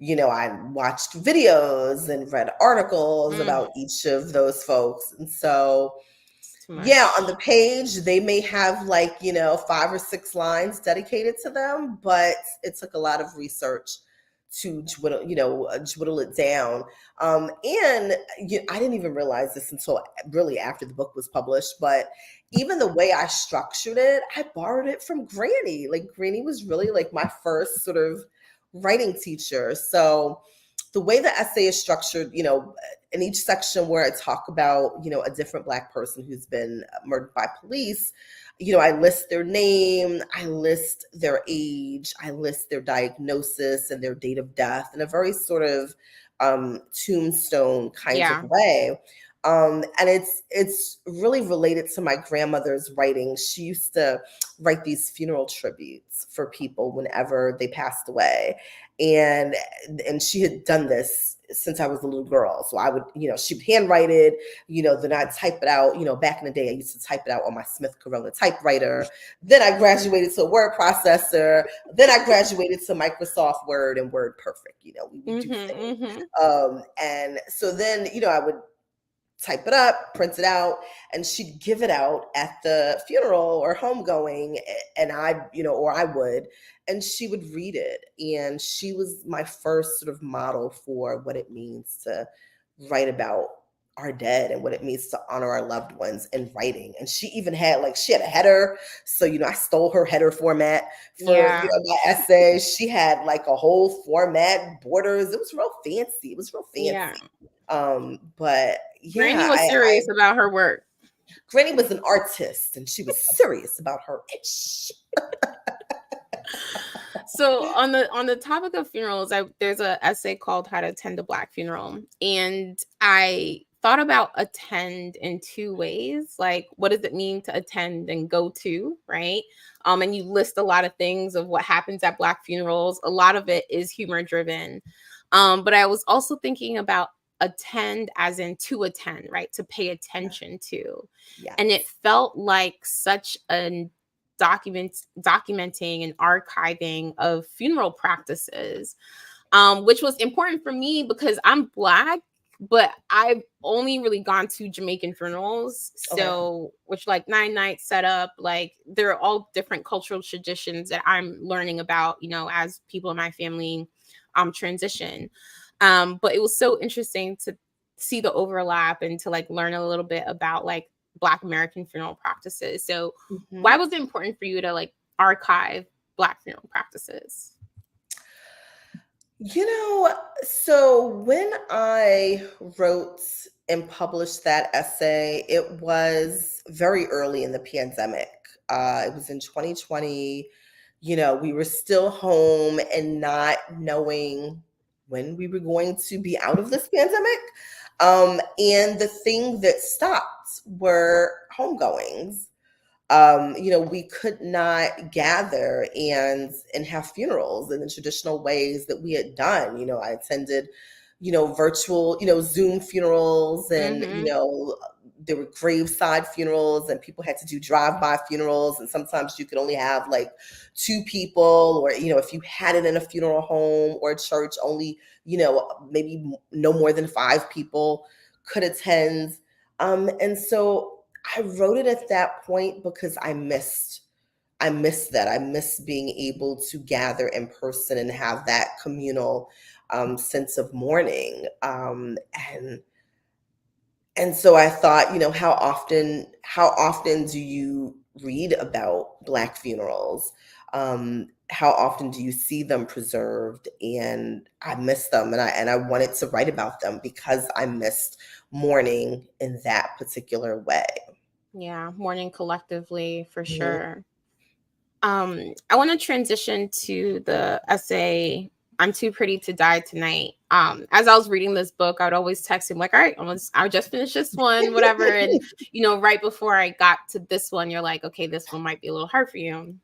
I watched videos and read articles about each of those folks. And so yeah, on the page, they may have 5 or 6 lines dedicated to them, but it took a lot of research to whittle it down. And I didn't even realize this until really after the book was published, but even the way I structured it, I borrowed it from Granny. Like Granny was really like my first sort of writing teacher. So the way the essay is structured, in each section where I talk about, a different Black person who's been murdered by police, I list their name, I list their age, I list their diagnosis and their date of death in a very sort of tombstone kind of way. And it's really related to my grandmother's writing. She used to write these funeral tributes for people whenever they passed away. And she had done this since I was a little girl. So I would, she'd handwrite it, then I'd type it out. Back in the day, I used to type it out on my Smith Corona typewriter. Then I graduated to a word processor. Then I graduated to Microsoft Word and Word Perfect. We would do things. And so then, I would type it up, print it out, and she'd give it out at the funeral or homegoing, and or I would, and she would read it. And she was my first sort of model for what it means to write about our dead and what it means to honor our loved ones in writing. And she even had she had a header. So, I stole her header format for my essay. She had like a whole format, borders. It was real fancy. But yeah, Granny was serious about her work. Granny was an artist, and she was serious about her ish. So on the topic of funerals, there's an essay called "How to Attend a Black Funeral," and I thought about attend in 2 ways. Like, what does it mean to attend and go to, right? And you list a lot of things of what happens at Black funerals. A lot of it is humor driven, but I was also thinking about attend as in to attend, right? To pay attention to. And it felt like such a documenting and archiving of funeral practices, which was important for me because I'm Black, but I've only really gone to Jamaican funerals. So, which like 9 nights set up, like they're all different cultural traditions that I'm learning about, as people in my family transition. But it was so interesting to see the overlap and to like learn a little bit about like Black American funeral practices. So why was it important for you to like archive Black funeral practices? So when I wrote and published that essay, it was very early in the pandemic. It was in 2020. We were still home and not knowing when we were going to be out of this pandemic. And the thing that stopped were homegoings. We could not gather and have funerals in the traditional ways that we had done. I attended, virtual, Zoom funerals, and there were graveside funerals, and people had to do drive-by funerals, and sometimes you could only have like 2 people, or if you had it in a funeral home or a church, only maybe no more than 5 people could attend. And so I wrote it at that point because I missed that. I missed being able to gather in person and have that communal sense of mourning. And so I thought, how often do you read about Black funerals? How often do you see them preserved? And I miss them, and I wanted to write about them because I missed mourning in that particular way. Yeah, mourning collectively for sure. I want to transition to the essay "I'm Too Pretty to Die Tonight." As I was reading this book, I would always text him like, "All right, I just finished this one, whatever." And right before I got to this one, you're like, "Okay, this one might be a little hard for you."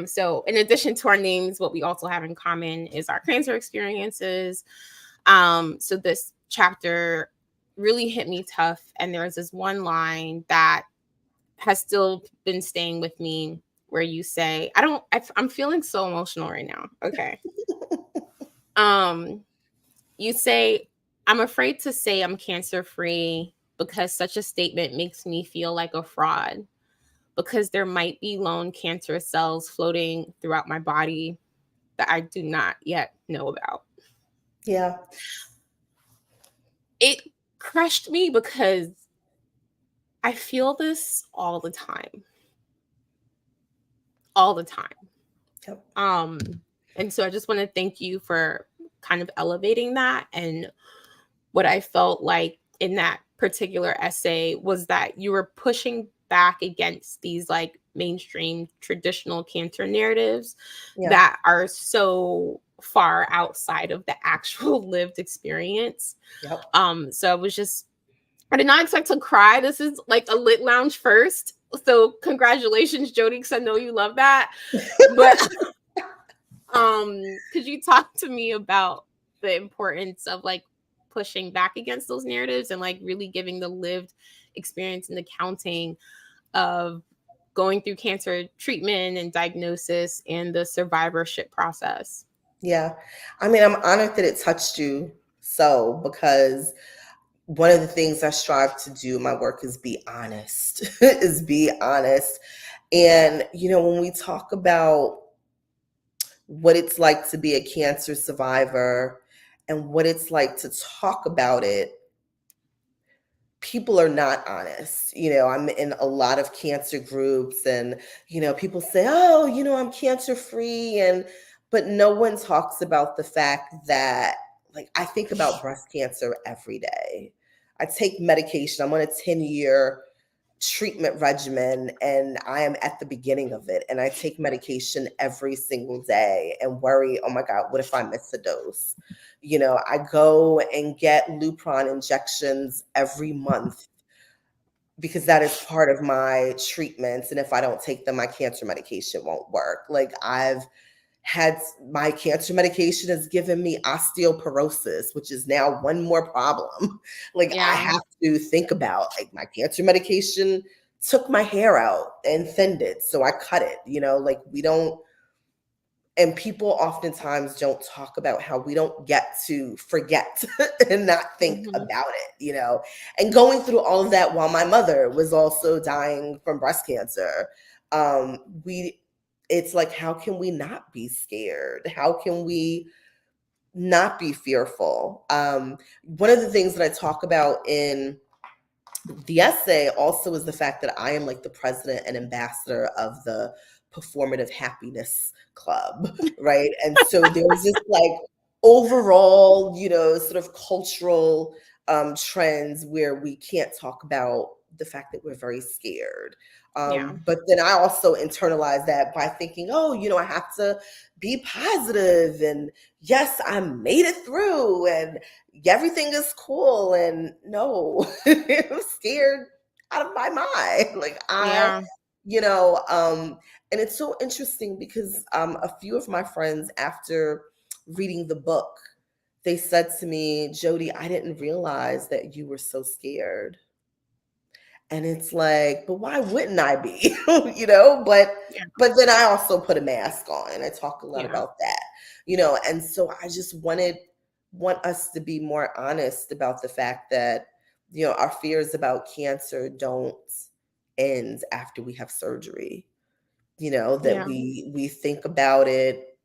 So in addition to our names, what we also have in common is our cancer experiences. So this chapter really hit me tough, and there's this one line that has still been staying with me, where you say, I'm feeling so emotional right now. Okay. You say, "I'm afraid to say I'm cancer free because such a statement makes me feel like a fraud, because there might be lone cancerous cells floating throughout my body that I do not yet know about." Yeah. It crushed me because I feel this all the time. All the time. Yep. And so I just want to thank you for kind of elevating that. And what I felt like in that particular essay was that you were pushing back against these like mainstream traditional cancer narratives that are so far outside of the actual lived experience. Yep. So I did not expect to cry. This is like a lit lounge first. So congratulations, Jodi, because I know you love that. But could you talk to me about the importance of like pushing back against those narratives and like really giving the lived experience and accounting of going through cancer treatment and diagnosis and the survivorship process? Yeah. I mean, I'm honored that it touched you because one of the things I strive to do in my work is be honest, is be honest. And, when we talk about what it's like to be a cancer survivor and what it's like to talk about it, people are not honest. I'm in a lot of cancer groups, and, people say, "Oh, I'm cancer free." But no one talks about the fact that, like, I think about breast cancer every day. I take medication. I'm on a 10-year treatment regimen, and I am at the beginning of it, and I take medication every single day and worry, "Oh my God, what if I miss a dose?" I go and get Lupron injections every month because that is part of my treatments, and if I don't take them, my cancer medication won't work. Like, I've had my cancer medication has given me osteoporosis, which is now one more problem. Like, I have to think about, like, my cancer medication took my hair out and thinned it, so I cut it. Like, we don't, and people oftentimes don't talk about how we don't get to forget and not think about it, and going through all of that while my mother was also dying from breast cancer. It's like, how can we not be scared? How can we not be fearful. One of the things that I talk about in the essay also is the fact that I am like the president and ambassador of the performative happiness club, right? And so there's this like overall, sort of cultural trends where we can't talk about the fact that we're very scared. Yeah. But then I also internalize that by thinking, oh, I have to be positive, and yes, I made it through, and everything is cool. And no, I'm scared out of my mind. Like Yeah. and it's so interesting because a few of my friends, after reading the book, they said to me, Jodi, I didn't realize that you were so scared. And it's like, but why wouldn't I be? Yeah. But then I also put a mask on, and I talk a lot Yeah. about that. And so I just want us to be more honest about the fact that, our fears about cancer don't end after we have surgery. That Yeah. we think about it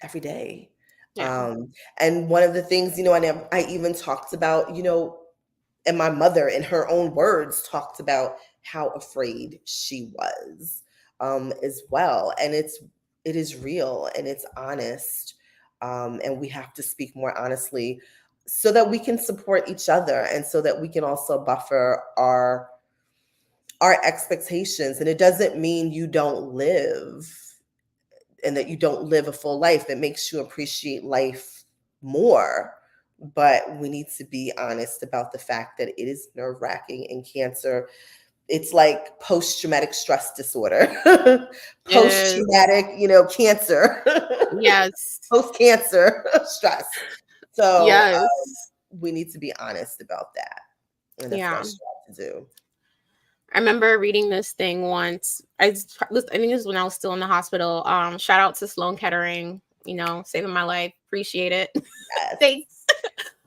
every day. Yeah. And one of the things, and I even talked about, and my mother, in her own words, talked about how afraid she was, as well. And it is real and it's honest, and we have to speak more honestly so that we can support each other, and so that we can also buffer our expectations. And it doesn't mean you don't live and that you don't live a full life. It makes you appreciate life more. But we need to be honest about the fact that it is nerve wracking. And cancer, it's like post traumatic stress disorder, It post is. traumatic, cancer, Yes. post cancer stress. So Yes. we need to be honest about that. And that's what I Yeah. strive to do. I remember reading this thing once. I think this was when I was still in the hospital. Shout out to Sloan Kettering, saving my life. Appreciate it. Yes. Thanks.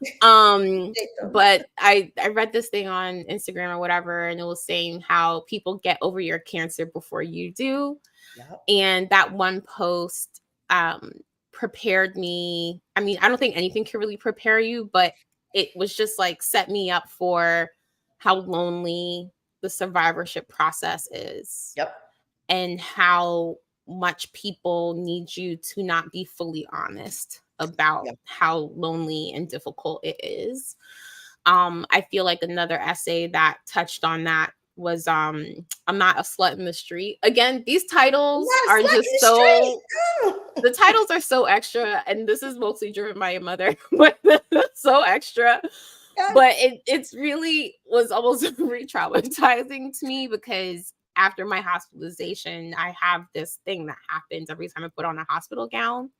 Take them. But I read this thing on Instagram or whatever, and it was saying how people get over your cancer before you do. Yep. And that one post prepared me. I mean, I don't think anything can really prepare you, but it was just like set me up for how lonely the survivorship process is, Yep. and how much people need you to not be fully honest about Yep. how lonely and difficult it is. I feel like another essay that touched on that was I'm not a slut in the street. Again, these titles Yes, are let just me straight. so the titles are so extra, and this is mostly driven by your mother, but so extra. Yes. But it's really was almost re-traumatizing to me, because after my hospitalization, I have this thing that happens every time I put on a hospital gown.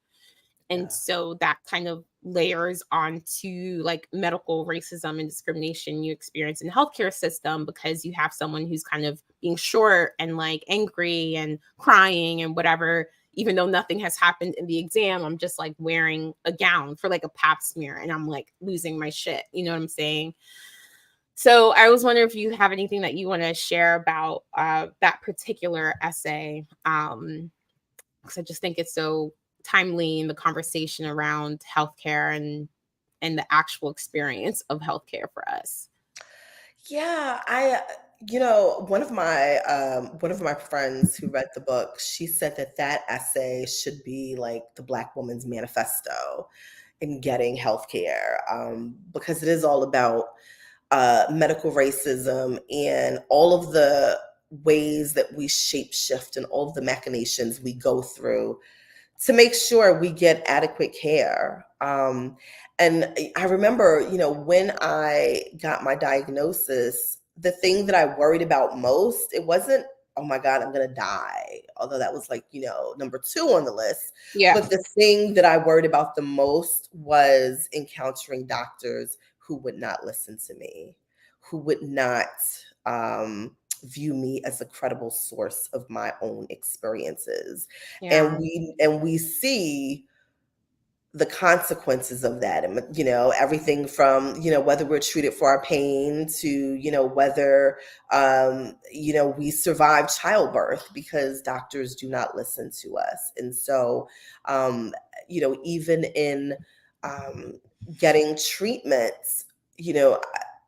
And Yeah. so that kind of layers onto like medical racism and discrimination you experience in the healthcare system, because you have someone who's kind of being short and like angry and crying and whatever, even though nothing has happened in the exam. I'm just like wearing a gown for like a pap smear, and I'm like losing my shit. You know what I'm saying? So I was wondering if you have anything that you want to share about that particular essay. Because I just think it's so timely in the conversation around healthcare and the actual experience of healthcare for us. Yeah, one of my friends who read the book, she said that essay should be like the Black woman's manifesto in getting healthcare, because it is all about medical racism and all of the ways that we shape shift and all of the machinations we go through to make sure we get adequate care. And I remember, when I got my diagnosis, the thing that I worried about most, it wasn't, oh my God, I'm going to die. Although that was like, number 2 on the list. Yeah. But the thing that I worried about the most was encountering doctors who would not listen to me, who would not, view me as a credible source of my own experiences. Yeah. And we see the consequences of that, and everything from whether we're treated for our pain to whether we survive childbirth because doctors do not listen to us. And so even in um, getting treatments, you know,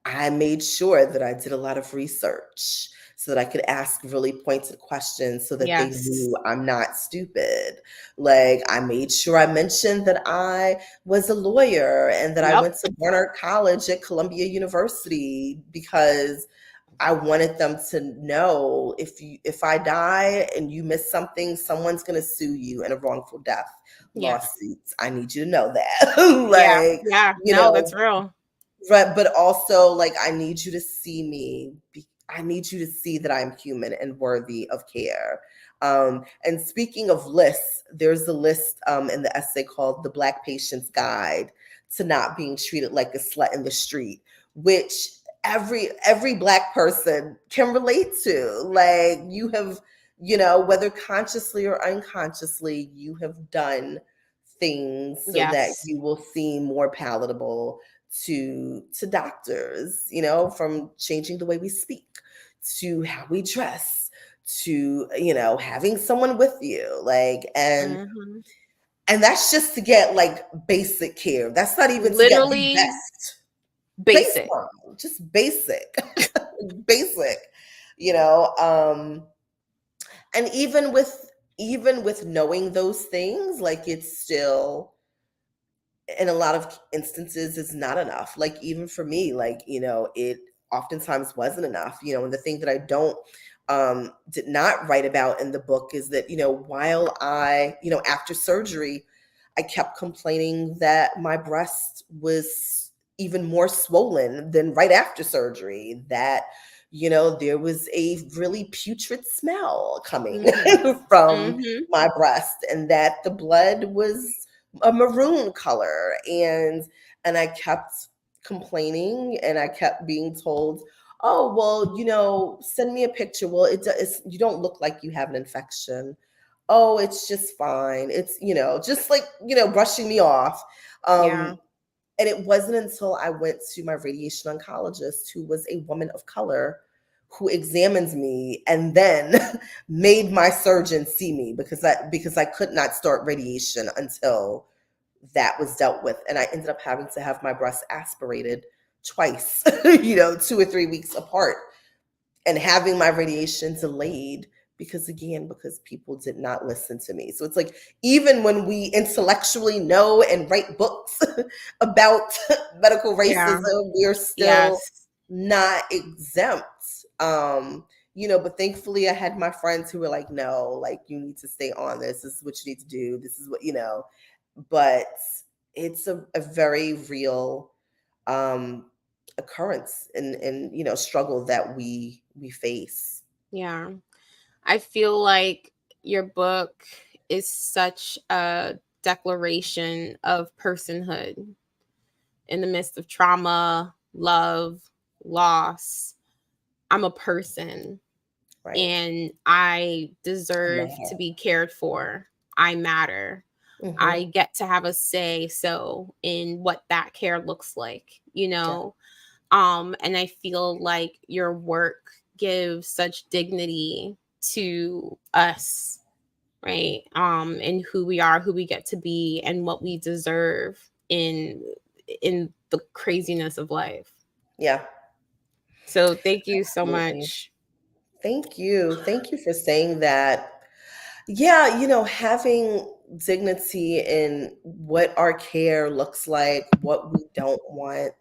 I made sure that I did a lot of research so that I could ask really pointed questions so that they Yes. knew I'm not stupid. Like, I made sure I mentioned that I was a lawyer and that I Yep. went to Barnard College at Columbia University, because I wanted them to know, if I die and you miss something, someone's going to sue you in a wrongful death Yes. lawsuits. I need you to know that. Yeah. Like, Yeah. you No, know, that's real. right, but also, like, I need you to see me. I need you to see that I'm human and worthy of care. And speaking of lists, there's a list in the essay called "The Black Patient's Guide to Not Being Treated Like a Slut in the Street," which every Black person can relate to. Like, you have, whether consciously or unconsciously, you have done things so that Yes. you will seem more palatable to doctors, from changing the way we speak, to how we dress, to having someone with you, like, Mm-hmm. and that's just to get like basic care. That's not even to get the Literally best basic. baseline, just basic. Basic, you know um and even with knowing those things, like, it's still, in a lot of instances, it's not enough. Like, even for me, like, it oftentimes wasn't enough. And the thing that I don't did not write about in the book is that, while after surgery, I kept complaining that my breast was even more swollen than right after surgery, that there was a really putrid smell coming Mm-hmm. from Mm-hmm. my breast, and that the blood was a maroon color, and I kept complaining, and I kept being told, oh, well, send me a picture. Well, you don't look like you have an infection. Oh, it's just fine. It's, just like, brushing me off. Yeah. And it wasn't until I went to my radiation oncologist, who was a woman of color, who examined me and then made my surgeon see me, because I could not start radiation until that was dealt with. And I ended up having to have my breast aspirated twice, 2 or 3 weeks apart, and having my radiation delayed, because people did not listen to me. So it's like, even when we intellectually know and write books about medical Yeah. racism, we're still Yes. not exempt. But thankfully I had my friends who were like, no, like, you need to stay on this. This is what you need to do. This is what, but it's a very real um occurrence and struggle that we face. Yeah. I feel like your book is such a declaration of personhood in the midst of trauma, love, loss. I'm a person Right. and I I deserve to matter. be cared for. I matter. Mm-hmm. I get to have a say so in what that care looks like, Yeah. and I feel like your work gives such dignity to us, right? And who we are, who we get to be, and what we deserve in the craziness of life. Yeah. So thank you so Absolutely. much. Thank you. Thank you for saying that. Yeah, having dignity in what our care looks like, what we don't want.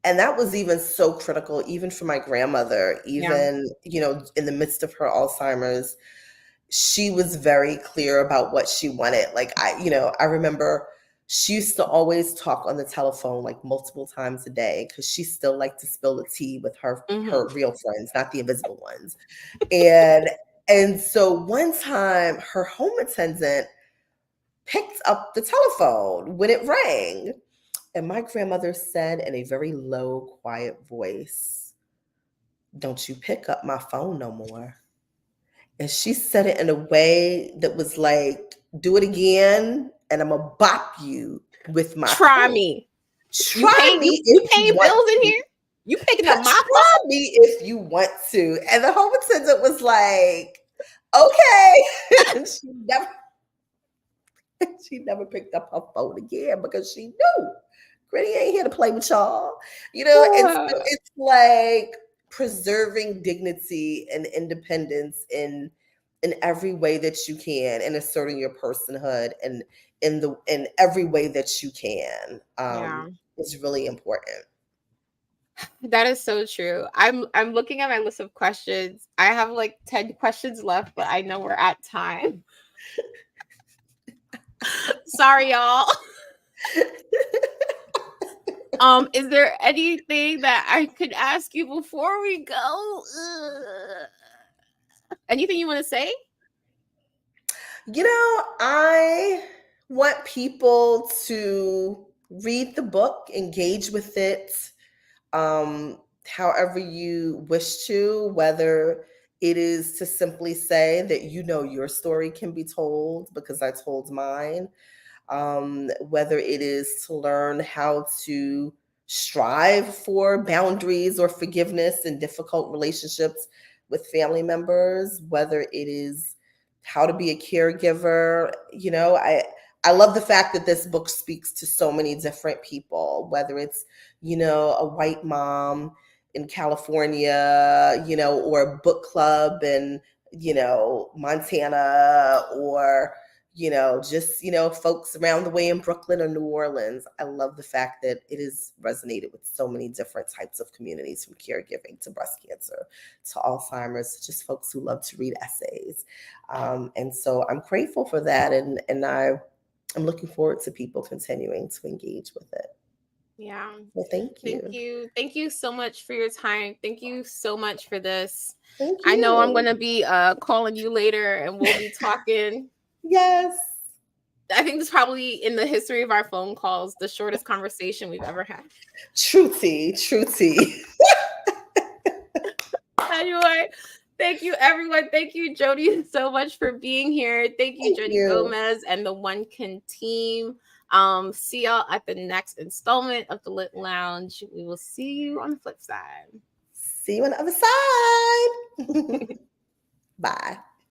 And that was even so critical, even for my grandmother, Yeah. even, in the midst of her Alzheimer's. She was very clear about what she wanted. Like, I remember she used to always talk on the telephone like multiple times a day, because she still liked to spill the tea with her Hmm. real friends, not the invisible ones. And so one time her home attendant picked up the telephone when it rang. And my grandmother said in a very low, quiet voice, "Don't you pick up my phone no more." And she said it in a way that was like, "Do it again, and I'm gonna bop you with my Try phone. me. You Try paying you me you if you paying want bills in to. here? You picking up my Try me if you want to." And the home attendant was like, "Okay." And she never She never picked up her phone again because she knew Granny ain't here to play with y'all. And so it's like preserving dignity and independence in every way that you can, and asserting your personhood and in every way that you can is really important. That is so true. I'm looking at my list of questions. I have like 10 questions left, but I know we're at time. Sorry, y'all. Is there anything that I could ask you before we go? Anything you want to say? I want people to read the book, engage with it, however you wish to, whether it is to simply say that your story can be told because I told mine, whether it is to learn how to strive for boundaries or forgiveness in difficult relationships with family members, whether it is how to be a caregiver. I love the fact that this book speaks to so many different people, whether it's, a white mom in California, or a book club in, Montana, or just, folks around the way in Brooklyn or New Orleans. I love the fact that it has resonated with so many different types of communities, from caregiving to breast cancer to Alzheimer's, to just folks who love to read essays. And so I'm grateful for that. And I'm looking forward to people continuing to engage with it. Yeah. Well, thank you. Thank you. Thank you so much for your time. Thank you so much for this. Thank you. I know I'm going to be calling you later and we'll be talking. Yes. I think this is probably, in the history of our phone calls, the shortest conversation we've ever had. True tea. Anyway, thank you, everyone. Thank you, Jodi, so much for being here. Thank you, Jodi Gomez and the oneKIN team. See y'all at the next installment of the Lit Lounge. We will see you on the flip side. See you on the other side. Bye.